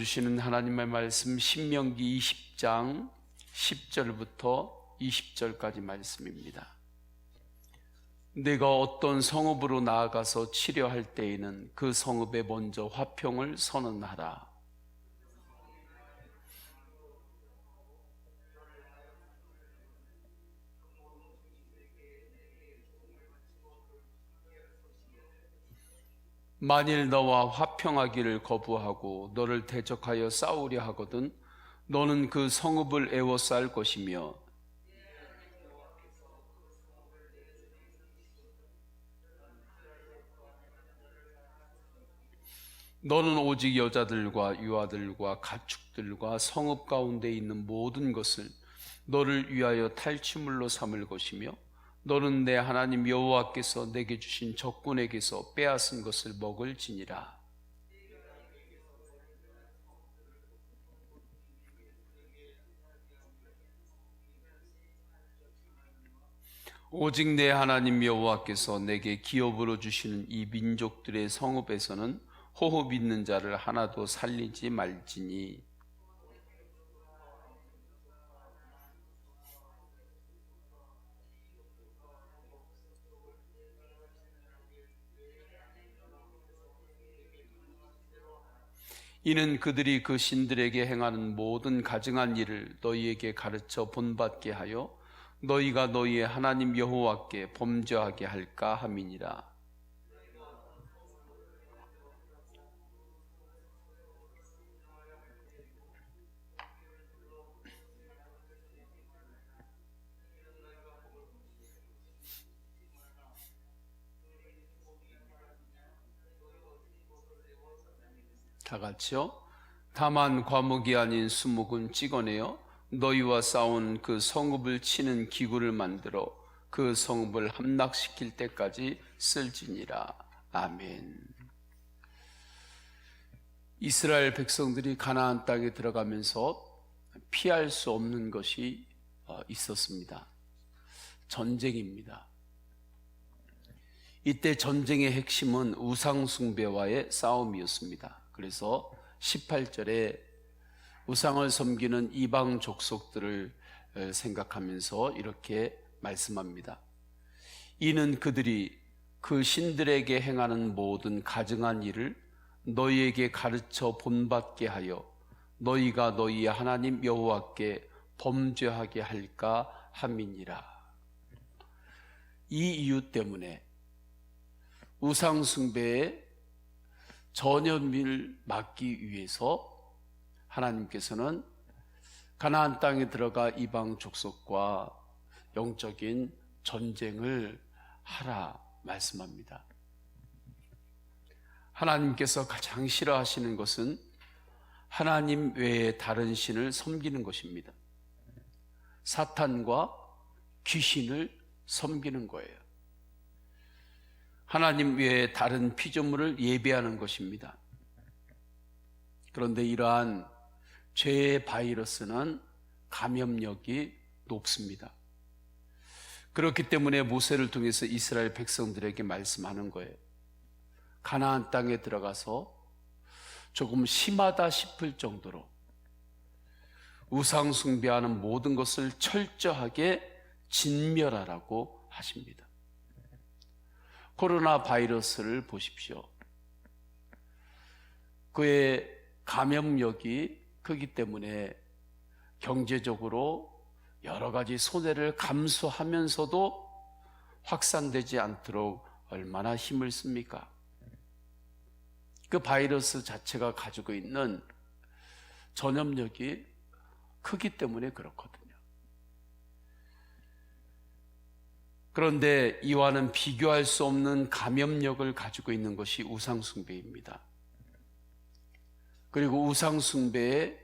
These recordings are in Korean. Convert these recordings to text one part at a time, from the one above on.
주시는 하나님의 말씀 신명기 20장 10절부터 20절까지 말씀입니다. 내가 어떤 성읍으로 나아가서 치려할 때에는 그 성읍에 먼저 화평을 선언하라. 만일 너와 화평하기를 거부하고 너를 대적하여 싸우려 하거든 너는 그 성읍을 에워쌀 것이며 너는 오직 여자들과 유아들과 가축들과 성읍 가운데 있는 모든 것을 너를 위하여 탈취물로 삼을 것이며 너는 내 하나님 여호와께서 내게 주신 적군에게서 빼앗은 것을 먹을지니라. 오직 내 하나님 여호와께서 내게 기업으로 주시는 이 민족들의 성읍에서는 호흡 있는 자를 하나도 살리지 말지니 이는 그들이 그 신들에게 행하는 모든 가증한 일을 너희에게 가르쳐 본받게 하여 너희가 너희의 하나님 여호와께 범죄하게 할까 함이니라. 다 같이요. 다만 과목이 아닌 수목은 찍어내어 너희와 싸운 그 성읍을 치는 기구를 만들어 그 성읍을 함락시킬 때까지 쓸지니라. 아멘. 이스라엘 백성들이 가나안 땅에 들어가면서 피할 수 없는 것이 있었습니다. 전쟁입니다. 이때 전쟁의 핵심은 우상 숭배와의 싸움이었습니다. 그래서 18절에 우상을 섬기는 이방 족속들을 생각하면서 이렇게 말씀합니다. 이는 그들이 그 신들에게 행하는 모든 가증한 일을 너희에게 가르쳐 본받게 하여 너희가 너희의 하나님 여호와께 범죄하게 할까 함이니라. 이 이유 때문에 우상 숭배의 전염을 막기 위해서 하나님께서는 가나안 땅에 들어가 이방 족속과 영적인 전쟁을 하라 말씀합니다. 하나님께서 가장 싫어하시는 것은 하나님 외에 다른 신을 섬기는 것입니다. 사탄과 귀신을 섬기는 거예요. 하나님 외에 다른 피조물을 예배하는 것입니다. 그런데 이러한 죄의 바이러스는 감염력이 높습니다. 그렇기 때문에 모세를 통해서 이스라엘 백성들에게 말씀하는 거예요. 가나안 땅에 들어가서 조금 심하다 싶을 정도로 우상 숭배하는 모든 것을 철저하게 진멸하라고 하십니다. 코로나 바이러스를 보십시오. 그의 감염력이 크기 때문에 경제적으로 여러 가지 손해를 감수하면서도 확산되지 않도록 얼마나 힘을 씁니까? 그 바이러스 자체가 가지고 있는 전염력이 크기 때문에 그렇거든요. 그런데 이와는 비교할 수 없는 감염력을 가지고 있는 것이 우상숭배입니다. 그리고 우상숭배의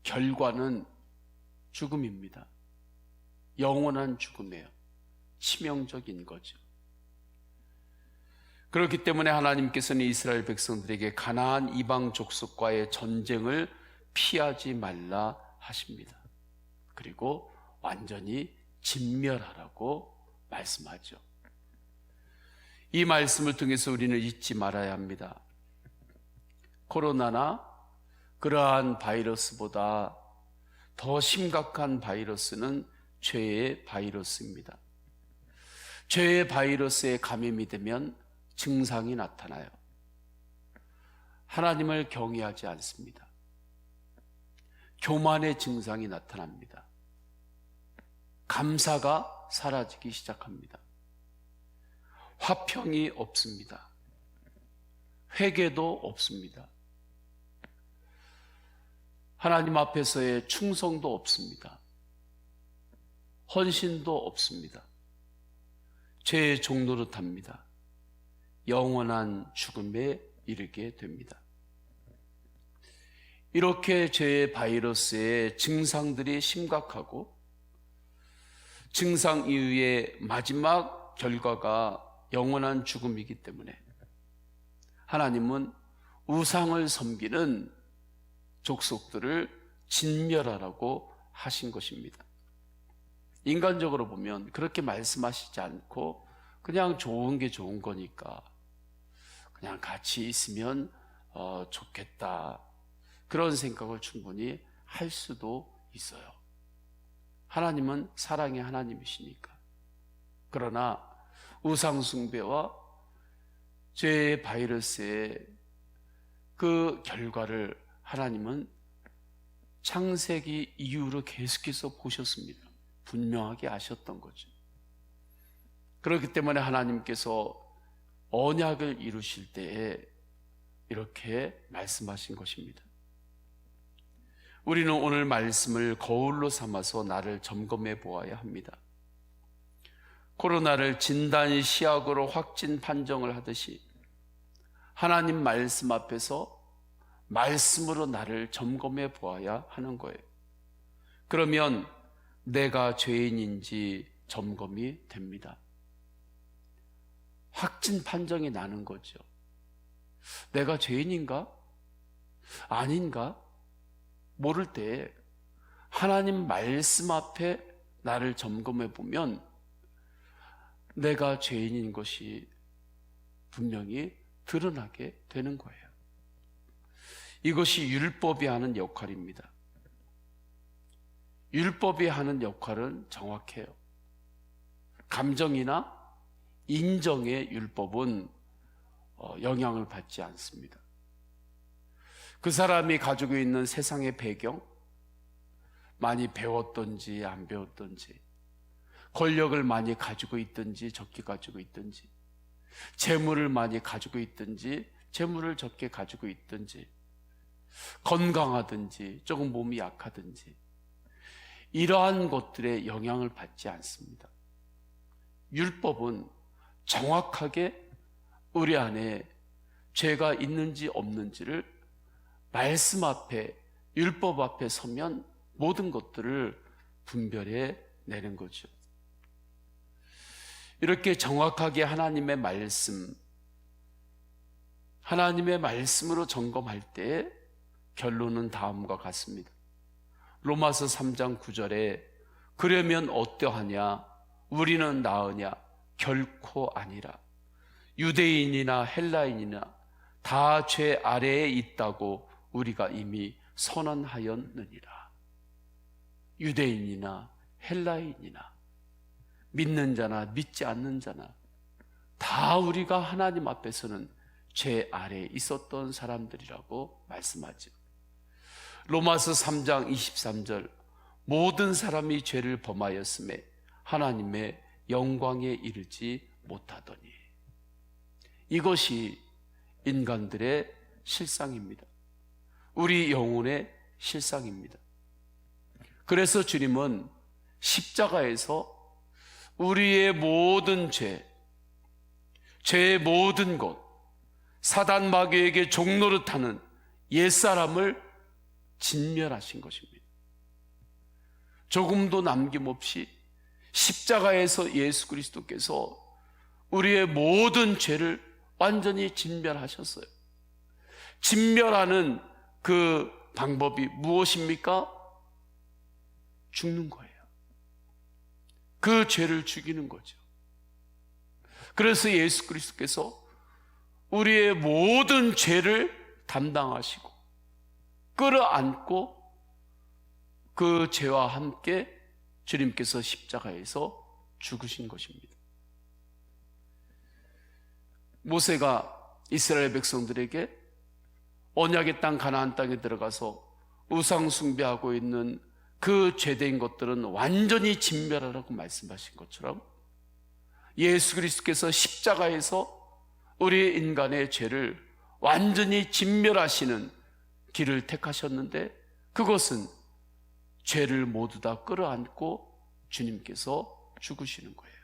결과는 죽음입니다. 영원한 죽음이에요. 치명적인 거죠. 그렇기 때문에 하나님께서는 이스라엘 백성들에게 가나안 이방 족속과의 전쟁을 피하지 말라 하십니다. 그리고 완전히 진멸하라고 말씀하죠. 이 말씀을 통해서 우리는 잊지 말아야 합니다. 코로나나 그러한 바이러스보다 더 심각한 바이러스는 죄의 바이러스입니다. 죄의 바이러스에 감염이 되면 증상이 나타나요. 하나님을 경외하지 않습니다. 교만의 증상이 나타납니다. 감사가 사라지기 시작합니다. 화평이 없습니다. 회개도 없습니다. 하나님 앞에서의 충성도 없습니다. 헌신도 없습니다. 죄의 종노릇합니다. 영원한 죽음에 이르게 됩니다. 이렇게 죄의 바이러스의 증상들이 심각하고 증상 이후의 마지막 결과가 영원한 죽음이기 때문에 하나님은 우상을 섬기는 족속들을 진멸하라고 하신 것입니다. 인간적으로 보면 그렇게 말씀하시지 않고 그냥 좋은 게 좋은 거니까 그냥 같이 있으면 좋겠다, 그런 생각을 충분히 할 수도 있어요. 하나님은 사랑의 하나님이시니까. 그러나 우상 숭배와 죄의 바이러스의 그 결과를 하나님은 창세기 이후로 계속해서 보셨습니다. 분명하게 아셨던 거죠. 그렇기 때문에 하나님께서 언약을 이루실 때에 이렇게 말씀하신 것입니다. 우리는 오늘 말씀을 거울로 삼아서 나를 점검해 보아야 합니다. 코로나를 진단 시약으로 확진 판정을 하듯이 하나님 말씀 앞에서 말씀으로 나를 점검해 보아야 하는 거예요. 그러면 내가 죄인인지 점검이 됩니다. 확진 판정이 나는 거죠. 내가 죄인인가? 아닌가? 모를 때 하나님 말씀 앞에 나를 점검해 보면 내가 죄인인 것이 분명히 드러나게 되는 거예요. 이것이 율법이 하는 역할입니다. 율법이 하는 역할은 정확해요. 감정이나 인정의 율법은 영향을 받지 않습니다. 그 사람이 가지고 있는 세상의 배경, 많이 배웠던지 안 배웠던지, 권력을 많이 가지고 있든지 적게 가지고 있든지, 재물을 많이 가지고 있든지 재물을 적게 가지고 있든지, 건강하든지 조금 몸이 약하든지, 이러한 것들에 영향을 받지 않습니다. 율법은 정확하게 우리 안에 죄가 있는지 없는지를 말씀 앞에, 율법 앞에 서면 모든 것들을 분별해 내는 거죠. 이렇게 정확하게 하나님의 말씀으로 점검할 때 결론은 다음과 같습니다. 로마서 3장 9절에 그러면 어떠하냐? 우리는 나으냐? 결코 아니라. 유대인이나 헬라인이나 다 죄 아래에 있다고 우리가 이미 선언하였느니라. 유대인이나 헬라인이나 믿는 자나 믿지 않는 자나 다 우리가 하나님 앞에서는 죄 아래에 있었던 사람들이라고 말씀하죠. 로마서 3장 23절 모든 사람이 죄를 범하였음에 하나님의 영광에 이르지 못하더니. 이것이 인간들의 실상입니다. 우리 영혼의 실상입니다. 그래서 주님은 십자가에서 우리의 모든 죄의 모든 것, 사단 마귀에게 종노릇하는 옛사람을 진멸하신 것입니다. 조금도 남김없이 십자가에서 예수 그리스도께서 우리의 모든 죄를 완전히 진멸하셨어요. 진멸하는 그 방법이 무엇입니까? 죽는 거예요. 그 죄를 죽이는 거죠. 그래서 예수 그리스도께서 우리의 모든 죄를 담당하시고 끌어안고 그 죄와 함께 주님께서 십자가에서 죽으신 것입니다. 모세가 이스라엘 백성들에게 언약의 땅 가나안 땅에 들어가서 우상 숭배하고 있는 그 죄된 것들은 완전히 진멸하라고 말씀하신 것처럼 예수 그리스도께서 십자가에서 우리 인간의 죄를 완전히 진멸하시는 길을 택하셨는데, 그것은 죄를 모두 다 끌어안고 주님께서 죽으시는 거예요.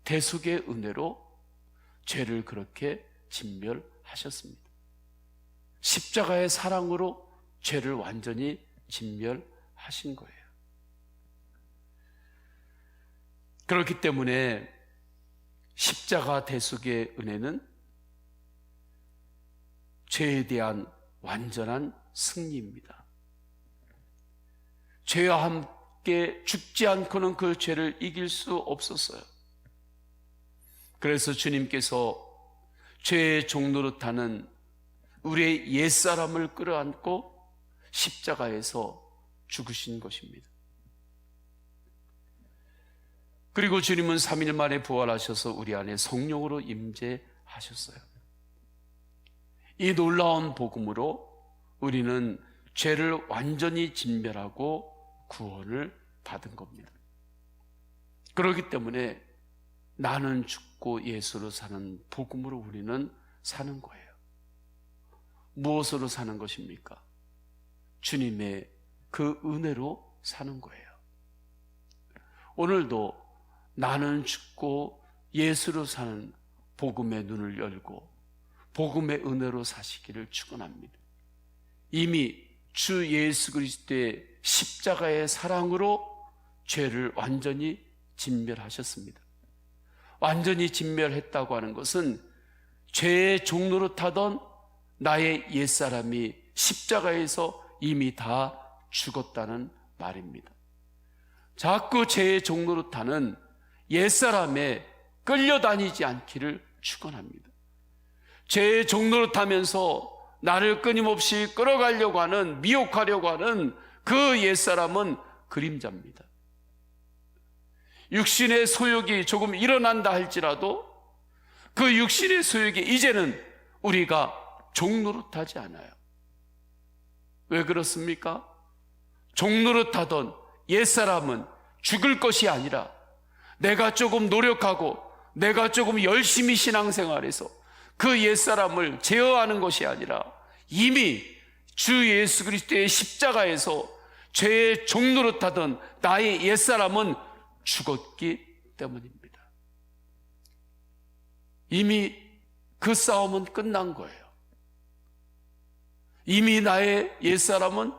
대속의 은혜로 죄를 그렇게 진멸하셨습니다. 십자가의 사랑으로 죄를 완전히 진멸하신 거예요. 그렇기 때문에 십자가 대속의 은혜는 죄에 대한 완전한 승리입니다. 죄와 함께 죽지 않고는 그 죄를 이길 수 없었어요. 그래서 주님께서 죄의 종노릇하는 우리의 옛사람을 끌어안고 십자가에서 죽으신 것입니다. 그리고 주님은 3일 만에 부활하셔서 우리 안에 성령으로 임재하셨어요. 이 놀라운 복음으로 우리는 죄를 완전히 진멸하고 구원을 받은 겁니다. 그렇기 때문에 나는 죽고 예수로 사는 복음으로 우리는 사는 거예요. 무엇으로 사는 것입니까? 주님의 그 은혜로 사는 거예요. 오늘도 나는 죽고 예수로 사는 복음의 눈을 열고 복음의 은혜로 사시기를 축원합니다. 이미 주 예수 그리스도의 십자가의 사랑으로 죄를 완전히 진멸하셨습니다. 완전히 진멸했다고 하는 것은 죄의 종노릇하던 나의 옛사람이 십자가에서 이미 다 죽었다는 말입니다. 자꾸 죄의 종노릇하는 옛사람에 끌려다니지 않기를 축원합니다. 죄의 종노릇하면서 나를 끊임없이 끌어가려고 하는, 미혹하려고 하는 그 옛사람은 그림자입니다. 육신의 소욕이 조금 일어난다 할지라도 그 육신의 소욕이 이제는 우리가 종노릇하지 않아요. 왜 그렇습니까? 종노릇하던 옛사람은 죽을 것이 아니라 내가 조금 노력하고 내가 조금 열심히 신앙생활해서 그 옛사람을 제어하는 것이 아니라 이미 주 예수 그리스도의 십자가에서 죄의 종노릇하던 나의 옛사람은 죽었기 때문입니다. 이미 그 싸움은 끝난 거예요. 이미 나의 옛사람은,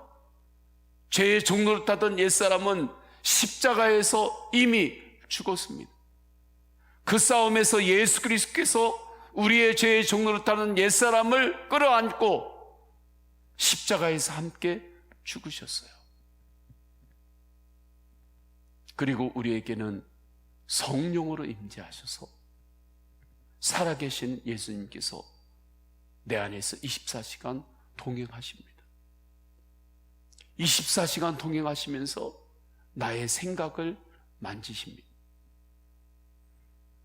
죄의 종노릇하던 옛사람은 십자가에서 이미 죽었습니다. 그 싸움에서 예수 그리스도께서 우리의 죄의 종노릇하는 옛사람을 끌어안고 십자가에서 함께 죽으셨어요. 그리고 우리에게는 성령으로 임재하셔서 살아계신 예수님께서 내 안에서 24시간 동행하십니다. 24시간 동행하시면서 나의 생각을 만지십니다.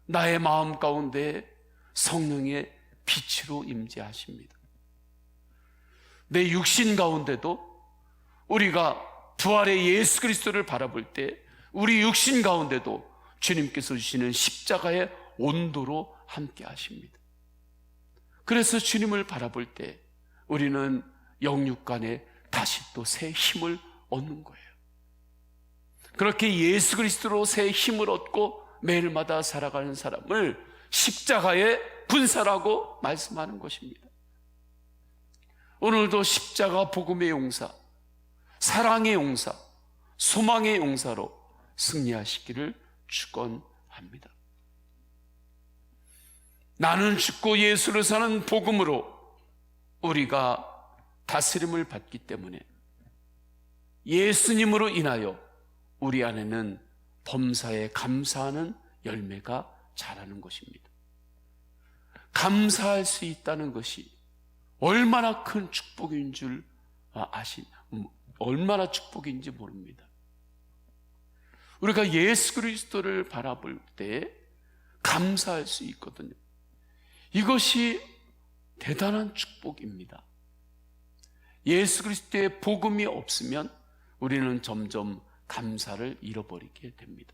나의 마음 가운데 성령의 빛으로 임재하십니다. 내 육신 가운데도 우리가 부활의 예수 그리스도를 바라볼 때 우리 육신 가운데도 주님께서 주시는 십자가의 온도로 함께 하십니다. 그래서 주님을 바라볼 때 우리는 영육간에 다시 또 새 힘을 얻는 거예요. 그렇게 예수 그리스도로 새 힘을 얻고 매일마다 살아가는 사람을 십자가의 군사라고 말씀하는 것입니다. 오늘도 십자가 복음의 용사, 사랑의 용사, 소망의 용사로 승리하시기를 축원합니다. 나는 죽고 예수를 사는 복음으로 우리가 다스림을 받기 때문에 예수님으로 인하여 우리 안에는 범사에 감사하는 열매가 자라는 것입니다. 감사할 수 있다는 것이 얼마나 큰 축복인 줄 얼마나 축복인지 모릅니다. 우리가 예수 그리스도를 바라볼 때 감사할 수 있거든요. 이것이 대단한 축복입니다. 예수 그리스도의 복음이 없으면 우리는 점점 감사를 잃어버리게 됩니다.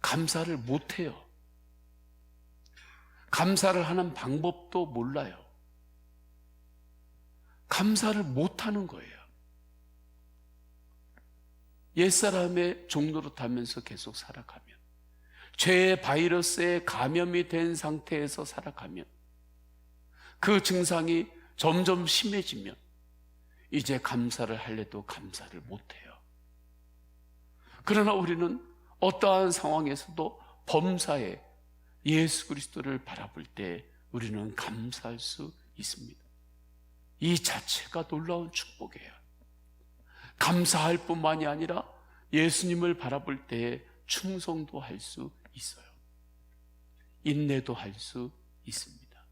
감사를 못해요. 감사를 하는 방법도 몰라요. 감사를 못하는 거예요. 옛사람의 종노릇하면서 계속 살아가면, 죄의 바이러스에 감염이 된 상태에서 살아가면, 그 증상이 점점 심해지면 이제 감사를 하려도 감사를 못해요. 그러나 우리는 어떠한 상황에서도 범사에 예수 그리스도를 바라볼 때 우리는 감사할 수 있습니다. 이 자체가 놀라운 축복이에요. 감사할 뿐만이 아니라 예수님을 바라볼 때 충성도 할 수 있어요. 인내도 할 수 있습니다.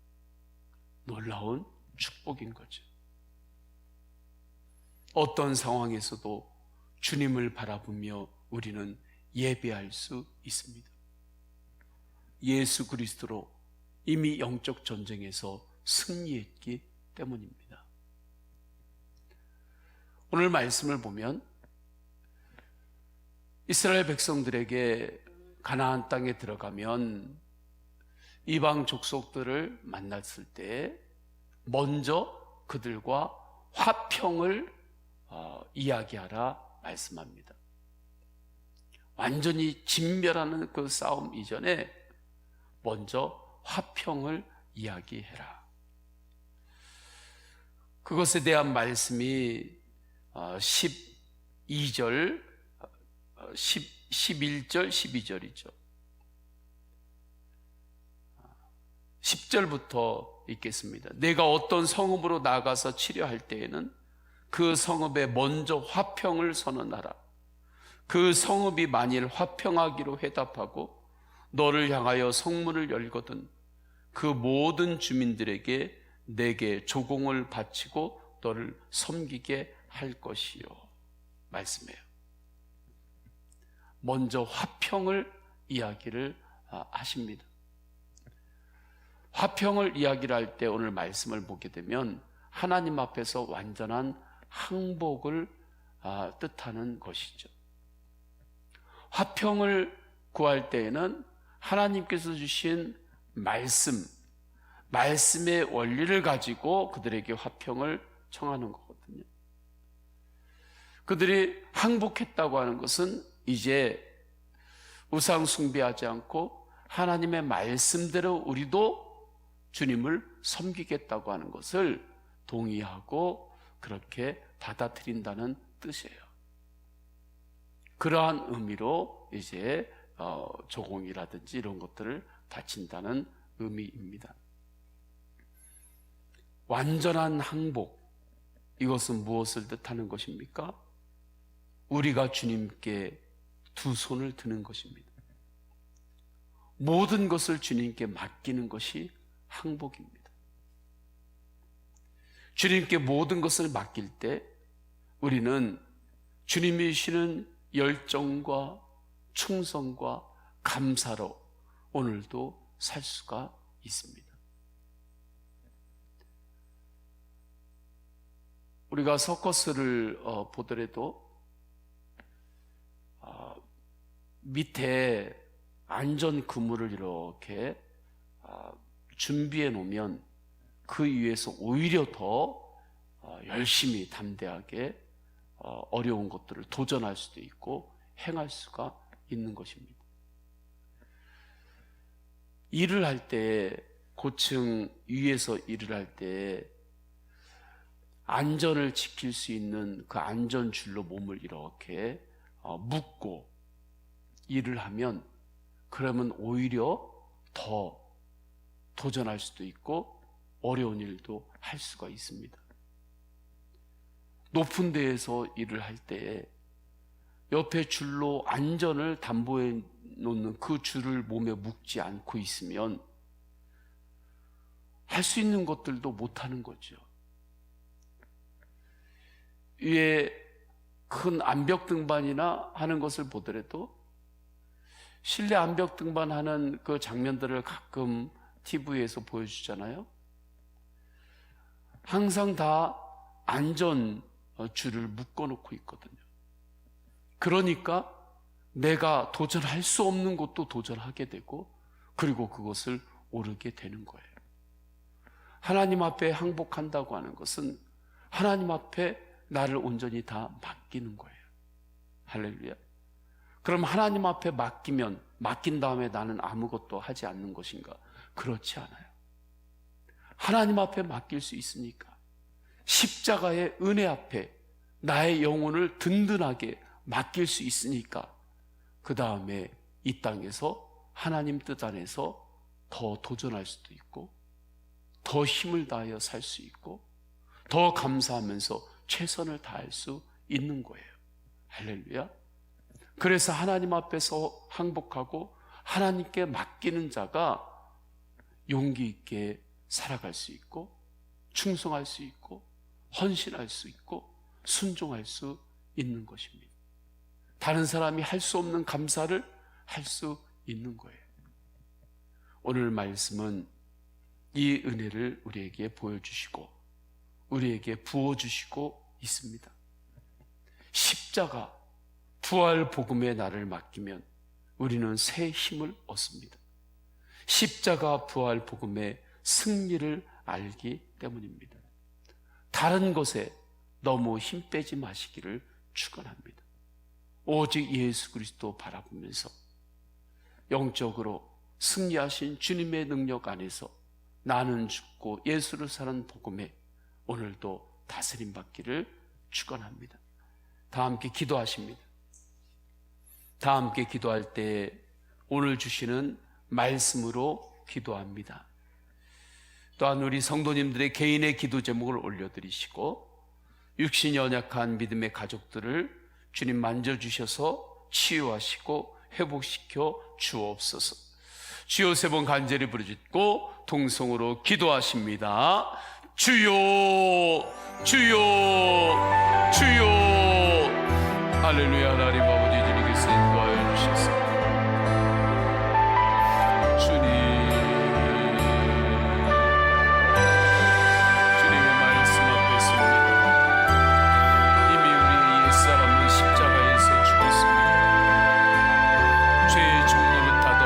놀라운 축복인 거죠. 어떤 상황에서도 주님을 바라보며 우리는 예배할 수 있습니다. 예수 그리스도로 이미 영적 전쟁에서 승리했기 때문입니다. 오늘 말씀을 보면 이스라엘 백성들에게 가나안 땅에 들어가면 이방 족속들을 만났을 때 먼저 그들과 화평을 이야기하라 말씀합니다. 완전히 진멸하는 그 싸움 이전에 먼저 화평을 이야기해라. 그것에 대한 말씀이 11절, 12절이죠. 10절부터 읽겠습니다. 내가 어떤 성읍으로 나가서 치려할 때에는 그 성읍에 먼저 화평을 선언하라. 그 성읍이 만일 화평하기로 회답하고 너를 향하여 성문을 열거든 그 모든 주민들에게 내게 조공을 바치고 너를 섬기게 할 것이요. 말씀해요. 먼저 화평을 이야기를 하십니다. 화평을 이야기를 할 때 오늘 말씀을 보게 되면 하나님 앞에서 완전한 항복을 뜻하는 것이죠. 화평을 구할 때에는 하나님께서 주신 말씀의 원리를 가지고 그들에게 화평을 청하는 거거든요. 그들이 항복했다고 하는 것은 이제 우상 숭배하지 않고 하나님의 말씀대로 우리도 주님을 섬기겠다고 하는 것을 동의하고 그렇게 받아들인다는 뜻이에요. 그러한 의미로 이제 조공이라든지 이런 것들을 바친다는 의미입니다. 완전한 항복, 이것은 무엇을 뜻하는 것입니까? 우리가 주님께 두 손을 드는 것입니다. 모든 것을 주님께 맡기는 것이 항복입니다. 주님께 모든 것을 맡길 때 우리는 주님이 주시는 열정과 충성과 감사로 오늘도 살 수가 있습니다. 우리가 서커스를 보더라도 밑에 안전 그물을 이렇게 준비해 놓으면 그 위에서 오히려 더 열심히 담대하게 어려운 것들을 도전할 수도 있고 행할 수가 있는 것입니다. 일을 할 때, 고층 위에서 일을 할 때 안전을 지킬 수 있는 그 안전줄로 몸을 이렇게 묶고 일을 하면 그러면 오히려 더 도전할 수도 있고 어려운 일도 할 수가 있습니다. 높은 데에서 일을 할 때 옆에 줄로 안전을 담보해 놓는 그 줄을 몸에 묶지 않고 있으면 할 수 있는 것들도 못하는 거죠. 위에 큰 암벽 등반이나 하는 것을 보더라도 실내 암벽 등반하는 그 장면들을 가끔 TV에서 보여주잖아요. 항상 다 안전 줄을 묶어놓고 있거든요. 그러니까 내가 도전할 수 없는 것도 도전하게 되고, 그리고 그것을 오르게 되는 거예요. 하나님 앞에 항복한다고 하는 것은 하나님 앞에 나를 온전히 다 맡기는 거예요. 할렐루야. 그럼 하나님 앞에 맡긴 다음에 나는 아무것도 하지 않는 것인가? 그렇지 않아요. 하나님 앞에 맡길 수 있으니까, 십자가의 은혜 앞에 나의 영혼을 든든하게 맡길 수 있으니까, 그 다음에 이 땅에서 하나님 뜻 안에서 더 도전할 수도 있고, 더 힘을 다하여 살 수 있고, 더 감사하면서 최선을 다할 수 있는 거예요. 할렐루야. 그래서 하나님 앞에서 항복하고 하나님께 맡기는 자가 용기 있게 살아갈 수 있고, 충성할 수 있고, 헌신할 수 있고, 순종할 수 있는 것입니다. 다른 사람이 할 수 없는 감사를 할 수 있는 거예요. 오늘 말씀은 이 은혜를 우리에게 보여주시고 우리에게 부어주시고 있습니다. 십자가 부활 복음에 나를 맡기면 우리는 새 힘을 얻습니다. 십자가 부활 복음의 승리를 알기 때문입니다. 다른 것에 너무 힘 빼지 마시기를 축원합니다. 오직 예수 그리스도 바라보면서 영적으로 승리하신 주님의 능력 안에서 나는 죽고 예수를 사는 복음에 오늘도 다스림 받기를 축원합니다. 다 함께 기도하십니다. 다 함께 기도할 때 오늘 주시는 말씀으로 기도합니다. 또한 우리 성도님들의 개인의 기도 제목을 올려드리시고, 육신이 연약한 믿음의 가족들을 주님 만져주셔서 치유하시고 회복시켜 주옵소서. 주여 세 번 간절히 부르짖고 동성으로 기도하십니다. 주여 주여 주여. 할렐루야. 하나님 아버지, 주님께서 인도하여 주셔서 주님의 말씀 앞에 섭니다. 이미 우리의 옛사람은 십자가에서 죽었습니다. 죄의 종로를 타던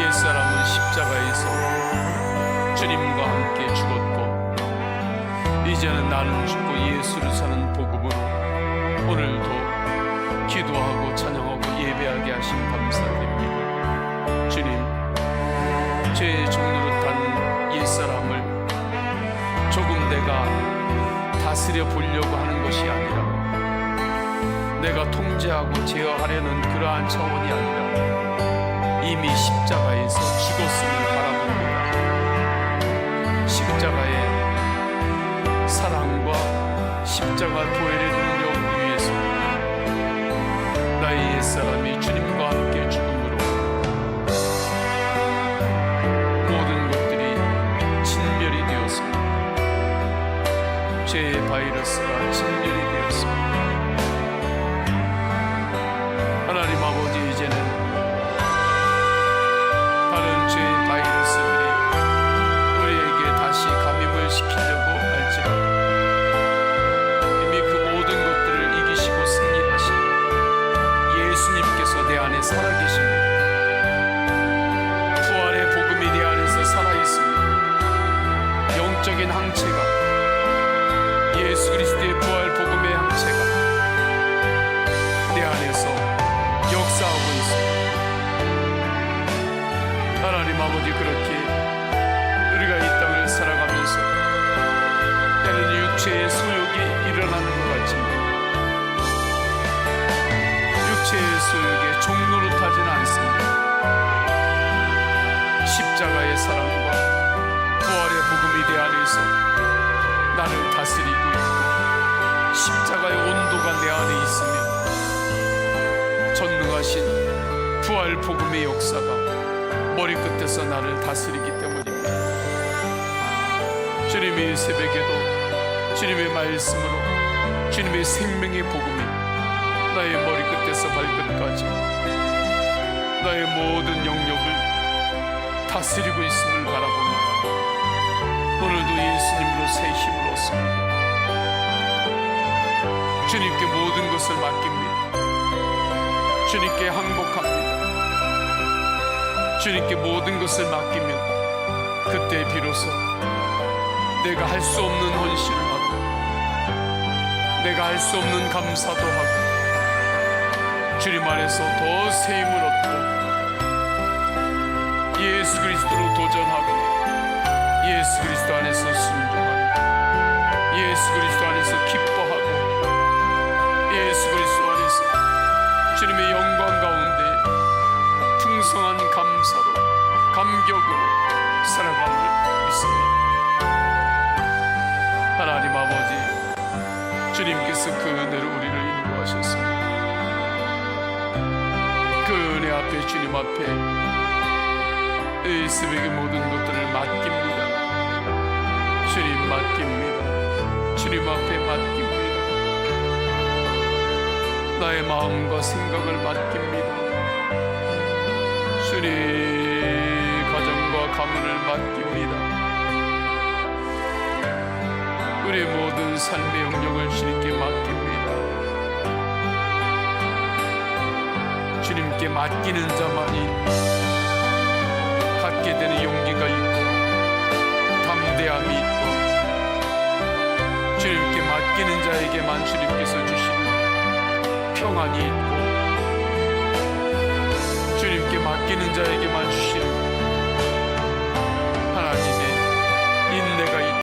옛사람은 십자가에서 주님과 함께 죽었고, 이제는 나는 죽고 예수를 사는 복음으로 오늘도 기도하고 찬양하고 예배하게 하심 감사드립니다. 주님, 죄의 종로를 탄 옛사람을 조금 내가 다스려 보려고 하는 것이 아니라, 내가 통제하고 제어하려는 그러한 차원이 아니라 이미 십자가에서 죽었음을 바라봅니다. 십자가의 사랑과 십자가 보혈의 능력 위에서 나의 옛사람이 주님과 함께 죽음으로 모든 것들이 진멸이 되었습니다. 죄의 바이러스가 진멸이 되었습니다. 하나님 아버지, 이제는 다른 죄의 바이러스들이 우리에게 다시 감염을 시키려고 할지라도 이미 그 모든 것들을 이기시고 승리하신 예수님께서 내 안에 살아계십니다. 부활의 복음이 내 안에서 살아있습니다. 영적인 항체가, 예수 그리스도의 부활 복음의 항체가 내 안에서 역사하고 있습니다. 하나님 아버지, 그렇게 우리가 이 땅을 살아가면서 때는 육체의 소욕이 일어나는 것 같지만 육체의 소욕에 종노릇하지는 않습니다. 십자가의 사랑과 부활의 복음이 내 안에서 나를 다스리고 있고, 십자가의 온도가 내 안에 있으며 전능하신 부활 복음의 역사가 머리끝에서 나를 다스리기 때문입니다. 주님의 새벽에도 주님의 말씀으로 주님의 생명의 복음이 나의 머리끝에서 발끝까지 나의 모든 영역을 다스리고 있음을 바라보며 오늘도 예수님으로 새 힘을 얻습니다. 주님께 모든 것을 맡깁니다. 주님께 항복합니다. 주님께 모든 것을 맡기면 그때 비로소 내가 할 수 없는 헌신을 하고 내가 할 수 없는 감사도 하고 주님 안에서 더 새 힘을 얻고 예수 그리스도로 도전하고 예수 그리스도 안에서 순종하고 예수 그리스도 안에서 기뻐하고 예수 그리스도 안에서 주님의 영광 가운데 풍성한 감사로 감격으로 살아가는 믿습니다. 하나님 아버지, 주님께서 그 은혜로 우리를 인도하셨습니다. 그 은혜 앞에 주님 앞에 이 새벽의 모든 것들을 맡깁니다. 주님 맡깁니다. 주님 앞에 맡깁니다. 나의 마음과 생각을 맡깁니다. 주님 가정과 가문을 맡깁니다. 우리의 모든 삶의 영역을 주님께 맡깁니다. 주님께 맡기는 자만이 갖게 되는 용기가 있고 담대함이 있고 주님께 맡기는 자에게만 주님께서 주시는 평안이 있고 주님께 맡기는 자에게만 주시는